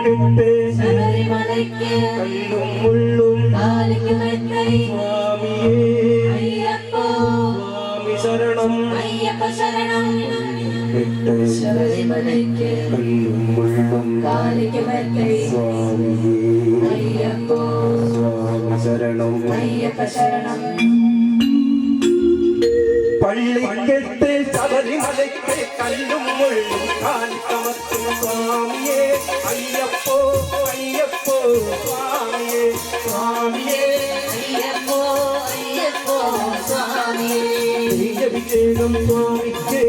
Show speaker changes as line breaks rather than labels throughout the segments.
கெட்டு சபரிமலைக்கு கல்லும் முள்ளும் காலுக்கு மெத்தை சுவாமியே ஐயப்போ சுவாமி சரணம் ஐயப்ப சரணம் கெட்டு சபரிமலைக்கு கல்லும் முள்ளும் காலுக்கு மெத்தை சுவாமியே ஐயப்போ சுவாமி சரணம் ஐயப்ப சரணம் பள்ளி கெட்டு சபரிமலைக்கு கல்லும் முள்ளும் காலிக்கமத்தும் சுவாமியே ஐயப்போ ஐயப்போ சுவாமியே சுவாமியே ஐயப்போ ஐயப்போ சுவாமியே அபிஷேகம் சுவாமிக்கு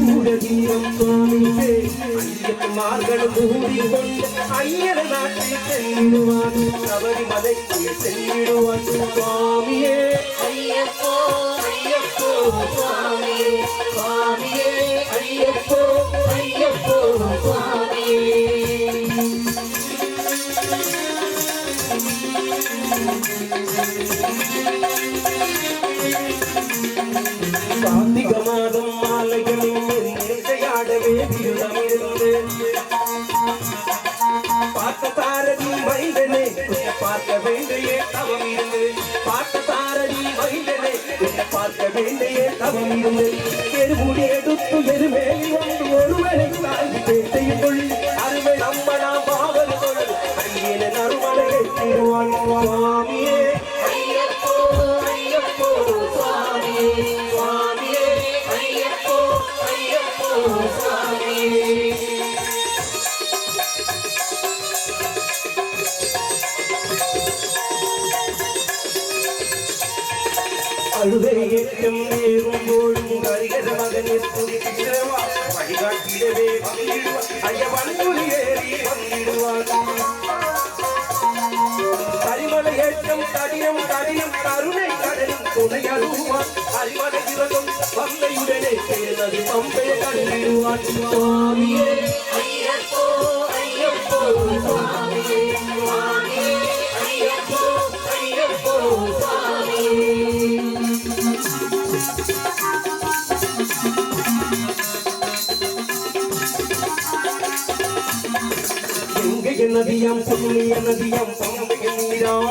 பூரதீரம் சுவாமிக்கு ஐயப்பமார்கள் கூடிக்கொண்டு ஐயர் நாட்டில் செல்லிடுவான் சபரிமலைக்கு செல்லிடுவான் சுவாமியே ஐயப்போ ஐயப்போ சுவாமியே சுவாமியே ஐயப்போ ஐயப்போ சுவாமியே கார்த்திக மாதம் மாலைகளில் நிலையாடவே விருதமிருந்து பார்த்த தாரதி மைந்தனே பார்க்க வேண்டியே தவம் இருந்து பார்த்த தாரதி மைந்தனே பார்க்க வேண்டியே தவம் இருந்து எருமுடி எடுத்து எருமேலி வந்து ஒருவனை தாண்டி பேட்டையில் கொள்ளி அருமை நம்மனா பாவல் கொள் அங்கேன நறுமலையை திருவான் சுவாமியே ஐயப்போ ஐயப்போ சுவாமியே சுவாமியே ஐயப்போ ஐயப்போ சுவாமியே அழுதையேற்றம் நேரும்போழும் கரிகர மகனே துடிக்கிறவா வழிகாட்டிடவே வந்திடுவான் ஐயவன் ஏறி வந்திடுவான் கரிமலை ஏற்றம் கடினம் கடினம் கருணை கடனும் துணையருவான் அரிமலை விரதம் பம்பையுடனே சேர்ந்தது பம்பையை கண்டிடுவான் சுவாமியே ஐயப்போ ஐயப்போ சுவாமியே சுவாமியே ஐயப்போ ஐயப்போ சுவாமியே நதியம் புண்ணிய நதியம் பம்பைய நீரான்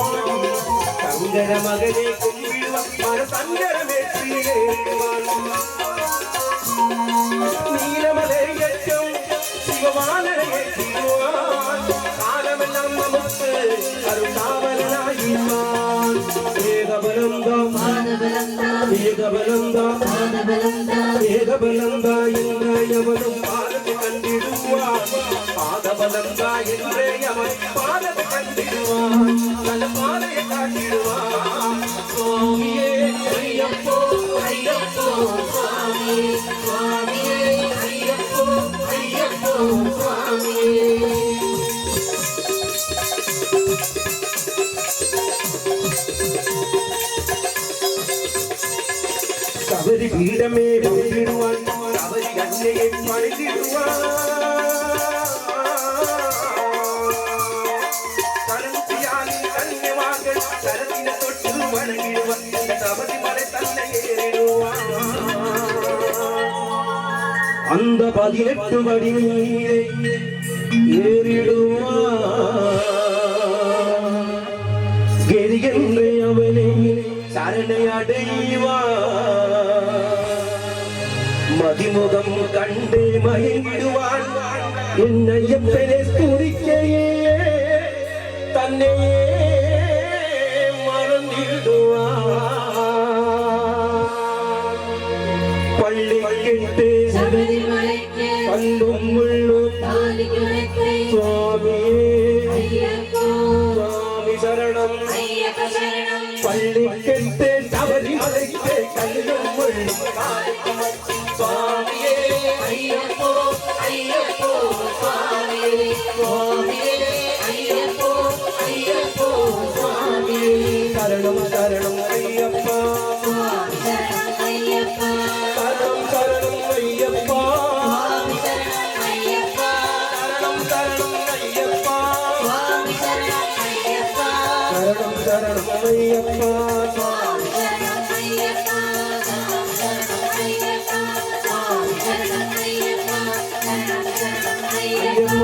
சங்கர மகனே கும்பிடுவான் மன சங்கரமேற்றியே நீலமலை எச்சம் சிவவானரை ஏற்றிடுவான் காலமெல்லாம் நமக்கு அருளாவனாயிருவான் ஏகபலந்தாம் ஏகபலந்தாம் ஏகபலந்தா என்ற எவனும் பாதத்தை கண்டிடுவான் பாதபலந்தா என்றே அவன் பாதத்தை கண்டிடுவான் நல்ல பாதையை காட்டிடுவான் சுவாமியே ஐயப்போ ஐயப்போ சுவாமியே சுவாமியே ஐயப்போ ஐயப்போ சுவாமியே சபரி பீடமே வந்திடுவான் சபரி அன்னையை பணிந்திடுவான் கலந்தியாலின் கன்னியவார்கள் கரத்தின தொட்டு வணங்கிடுவான் சபரி மலை தன்னை ஏறிடுவான் அந்த 18 படி நீரை ஏறிடுவான் கெரிகின்ற அவனை சரணை அடைவான் மதிமுகம் கண்டு மகிழ்வான் என்னையப்பனே துதிக்கையே தன்னையே மறந்திடுவான் பள்ளி கெட்டு கல்லும் முள்ளும் சுவாமியே சுவாமி சரணம் பள்ளி கெட்டு சபரிமலைக்கு கல்லும் முள்ளும் சுவாமியே ஐயப்போ ஐயப்போ சுவாமியே சுவாமியே ஐயப்போ ஐயப்போ சுவாமியே சரணம் சரணம் ஐயப்பா சரணம் சரணம் ஐயப்பா சரணம் சரணம் ஐயப்பா சரணம் சரணம் ஐயப்பா ஐயப்பா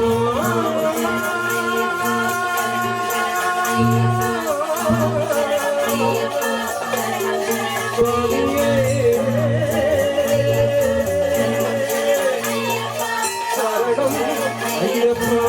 ஐயப்பா